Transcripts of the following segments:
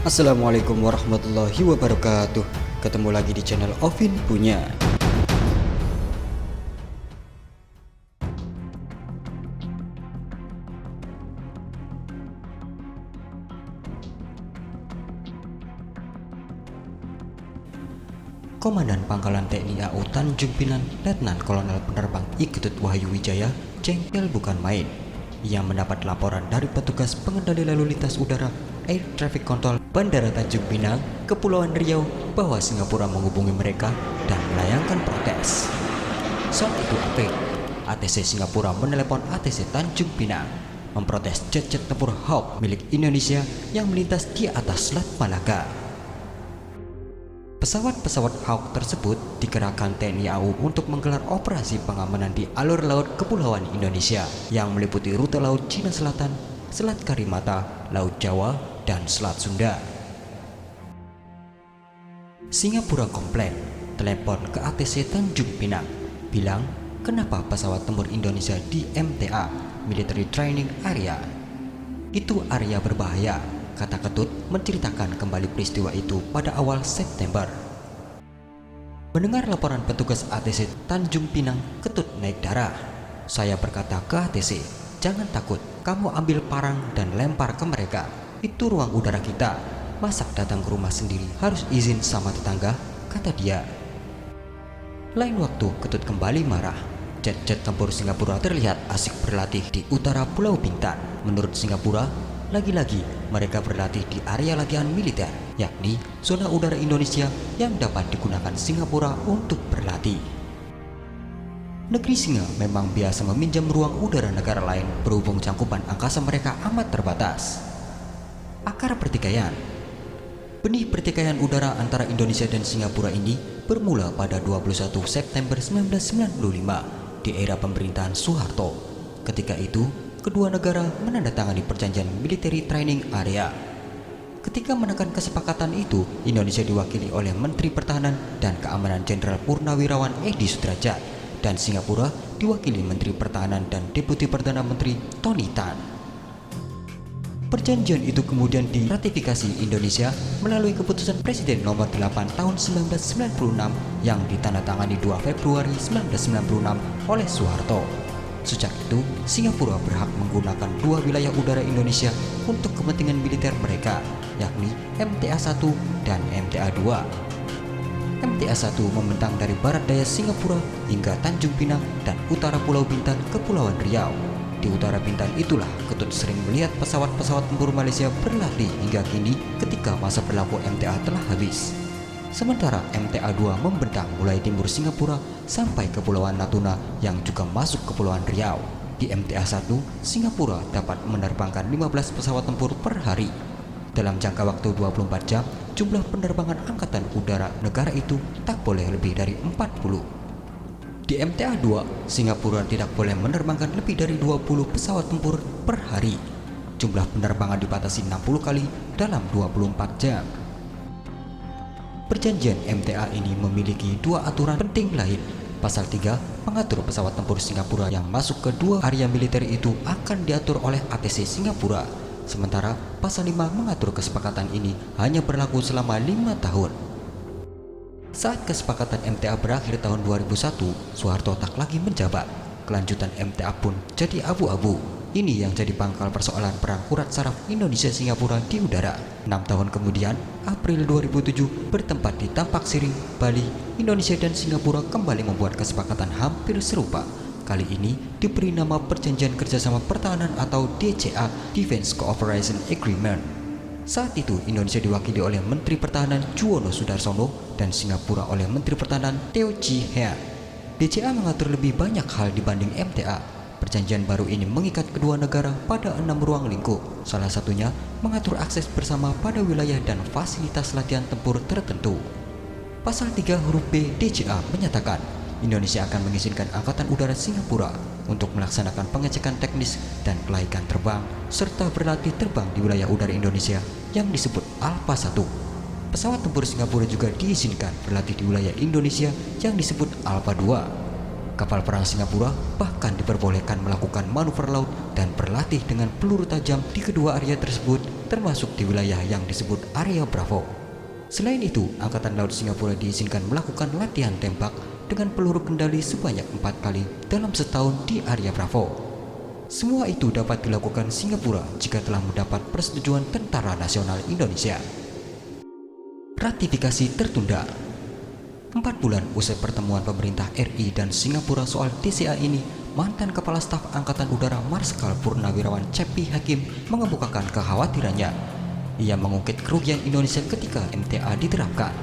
Assalamualaikum warahmatullahi wabarakatuh. Ketemu lagi di channel Ovin Punya. Komandan Pangkalan TNI AU Tanjung Pinang, Letnan Kolonel Penerbang I Ketut Wahyu Wijaya, jengkel bukan main. Ia mendapat laporan dari petugas pengendali lalu lintas udara Air Traffic Control Bandara Tanjung Pinang, Kepulauan Riau, bahwa Singapura menghubungi mereka dan melayangkan protes. Saat itu April, ATC Singapura menelepon ATC Tanjung Pinang memprotes jet-jet tempur Hawk milik Indonesia yang melintas di atas Selat Malaka. Pesawat-pesawat Hawk tersebut dikerahkan TNI AU untuk menggelar operasi pengamanan di alur laut Kepulauan Indonesia yang meliputi rute laut Cina Selatan, Selat Karimata, Laut Jawa, dan Selat Sunda. Singapura komplain, telepon ke ATC Tanjung Pinang, bilang kenapa pesawat tempur Indonesia di MTA, Military Training Area. Itu area berbahaya, kata Ketut menceritakan kembali peristiwa itu pada awal September. Mendengar laporan petugas ATC Tanjung Pinang, Ketut naik darah. Saya berkata ke ATC, jangan takut, kamu ambil parang dan lempar ke mereka. Itu ruang udara kita. Masa datang ke rumah sendiri harus izin sama tetangga, kata dia. Lain waktu Ketut kembali marah. Jet-jet tempur Singapura terlihat asik berlatih di utara Pulau Bintan. Menurut Singapura, lagi-lagi mereka berlatih di area latihan militer, yakni zona udara Indonesia yang dapat digunakan Singapura untuk berlatih. Negeri Singa memang biasa meminjam ruang udara negara lain berhubung cangkupan angkasa mereka amat terbatas. Akar pertikaian. Benih pertikaian udara antara Indonesia dan Singapura ini bermula pada 21 September 1995 di era pemerintahan Soeharto. Ketika itu, kedua negara menandatangani perjanjian Military Training Area. Ketika menekan kesepakatan itu, Indonesia diwakili oleh Menteri Pertahanan dan Keamanan Jenderal Purnawirawan Edi Sudrajat, dan Singapura diwakili Menteri Pertahanan dan Deputi Perdana Menteri Tony Tan. Perjanjian itu kemudian diratifikasi Indonesia melalui keputusan Presiden nomor 8 tahun 1996 yang ditandatangani 2 Februari 1996 oleh Soeharto. Sejak itu, Singapura berhak menggunakan dua wilayah udara Indonesia untuk kepentingan militer mereka, yakni MTA-1 dan MTA-2. MTA-1 membentang dari barat daya Singapura hingga Tanjung Pinang dan utara Pulau Bintan, Kepulauan Riau. Di utara Bintan itulah Ketut sering melihat pesawat-pesawat tempur Malaysia berlatih hingga kini ketika masa berlaku MTA telah habis. Sementara MTA-2 membentang mulai timur Singapura sampai Kepulauan Natuna yang juga masuk Kepulauan Riau. Di MTA-1, Singapura dapat menerbangkan 15 pesawat tempur per hari. Dalam jangka waktu 24 jam, jumlah penerbangan angkatan udara negara itu tak boleh lebih dari 40. Di MTA-2, Singapura tidak boleh menerbangkan lebih dari 20 pesawat tempur per hari. Jumlah penerbangan dibatasi 60 kali dalam 24 jam. Perjanjian MTA ini memiliki dua aturan penting lain. Pasal 3 mengatur pesawat tempur Singapura yang masuk ke dua area militer itu akan diatur oleh ATC Singapura. Sementara pasal 5 mengatur kesepakatan ini hanya berlaku selama 5 tahun. Saat kesepakatan MTA berakhir tahun 2001, Soeharto tak lagi menjabat. Kelanjutan MTA pun jadi abu-abu. Ini yang jadi pangkal persoalan perang urat saraf Indonesia-Singapura di udara. 6 tahun kemudian, April 2007, bertempat di Tampak Siring, Bali, Indonesia dan Singapura kembali membuat kesepakatan hampir serupa. Kali ini diberi nama Perjanjian Kerjasama Pertahanan atau DCA, Defense Cooperation Agreement. Saat itu Indonesia diwakili oleh Menteri Pertahanan Juwono Sudarsono dan Singapura oleh Menteri Pertahanan Teo Chee Hean. DCA mengatur lebih banyak hal dibanding MTA. Perjanjian baru ini mengikat kedua negara pada 6 ruang lingkup. Salah satunya mengatur akses bersama pada wilayah dan fasilitas latihan tempur tertentu. Pasal 3 huruf B DCA menyatakan Indonesia akan mengizinkan Angkatan Udara Singapura untuk melaksanakan pengecekan teknis dan kelaikan terbang serta berlatih terbang di wilayah udara Indonesia yang disebut Alpha 1. Pesawat tempur Singapura juga diizinkan berlatih di wilayah Indonesia yang disebut Alpha 2. Kapal perang Singapura bahkan diperbolehkan melakukan manuver laut dan berlatih dengan peluru tajam di kedua area tersebut termasuk di wilayah yang disebut Area Bravo. Selain itu, Angkatan Laut Singapura diizinkan melakukan latihan tembak dengan peluru kendali sebanyak 4 kali dalam setahun di Area Bravo. Semua itu dapat dilakukan Singapura jika telah mendapat persetujuan Tentara Nasional Indonesia. Ratifikasi tertunda. 4 bulan usai pertemuan pemerintah RI dan Singapura soal TCA ini, mantan Kepala Staf Angkatan Udara Marskal Purnawirawan Cepi Hakim mengemukakan kekhawatirannya. Ia mengungkit kerugian Indonesia ketika MTA diterapkan.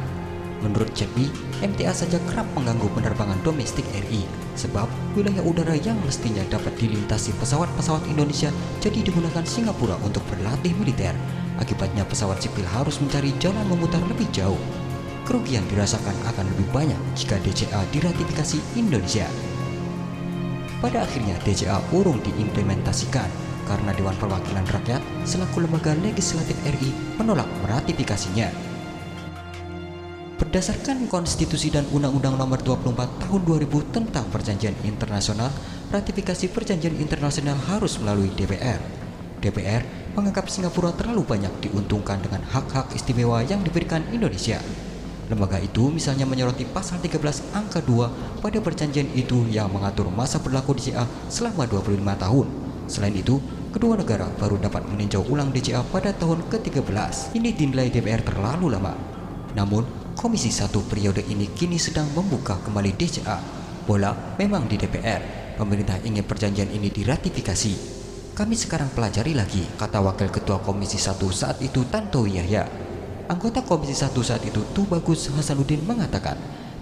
Menurut Cepi, MTA saja kerap mengganggu penerbangan domestik RI, sebab wilayah udara yang mestinya dapat dilintasi pesawat-pesawat Indonesia jadi digunakan Singapura untuk berlatih militer. Akibatnya pesawat sipil harus mencari jalan memutar lebih jauh. Kerugian dirasakan akan lebih banyak jika DCA diratifikasi Indonesia. Pada akhirnya DCA urung diimplementasikan karena Dewan Perwakilan Rakyat selaku lembaga legislatif RI menolak meratifikasinya. Berdasarkan Konstitusi dan Undang-Undang Nomor 24 Tahun 2000 tentang Perjanjian Internasional, ratifikasi perjanjian internasional harus melalui DPR. DPR menganggap Singapura terlalu banyak diuntungkan dengan hak-hak istimewa yang diberikan Indonesia. Lembaga itu misalnya menyoroti pasal 13 angka 2 pada perjanjian itu yang mengatur masa berlaku DCA selama 25 tahun. Selain itu, kedua negara baru dapat meninjau ulang DCA pada tahun ke-13. Ini dinilai DPR terlalu lama. Namun, Komisi 1 periode ini kini sedang membuka kembali DCA. Bola memang di DPR. Pemerintah ingin perjanjian ini diratifikasi. Kami sekarang pelajari lagi, kata Wakil Ketua Komisi 1 saat itu Tantowi Yahya. Anggota Komisi 1 saat itu Tubagus Hasanuddin mengatakan,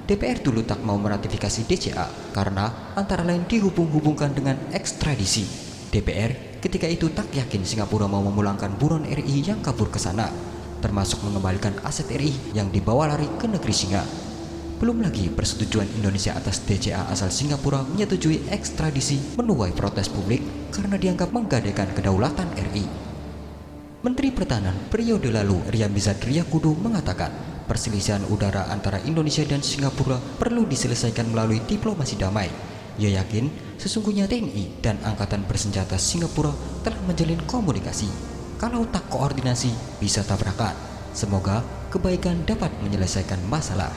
DPR dulu tak mau meratifikasi DCA karena antara lain dihubung-hubungkan dengan ekstradisi. DPR ketika itu tak yakin Singapura mau memulangkan buron RI yang kabur ke sana, termasuk mengembalikan aset RI yang dibawa lari ke negeri Singa. Belum lagi persetujuan Indonesia atas DCA asal Singapura menyetujui ekstradisi menuai protes publik karena dianggap menggadaikan kedaulatan RI. Menteri Pertahanan periode lalu Riyamizat Riyakudu mengatakan perselisihan udara antara Indonesia dan Singapura perlu diselesaikan melalui diplomasi damai. Ia yakin sesungguhnya TNI dan Angkatan Bersenjata Singapura telah menjalin komunikasi. Kalau tak koordinasi bisa tabrakan. Semoga kebaikan dapat menyelesaikan masalah.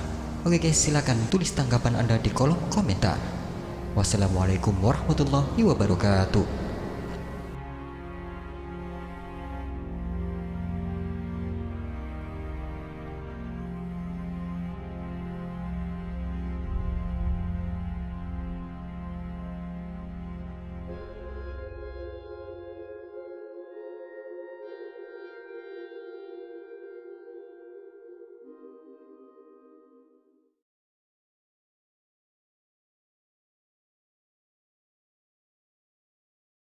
Oke guys, silakan tulis tanggapan Anda di kolom komentar. Wassalamualaikum warahmatullahi wabarakatuh.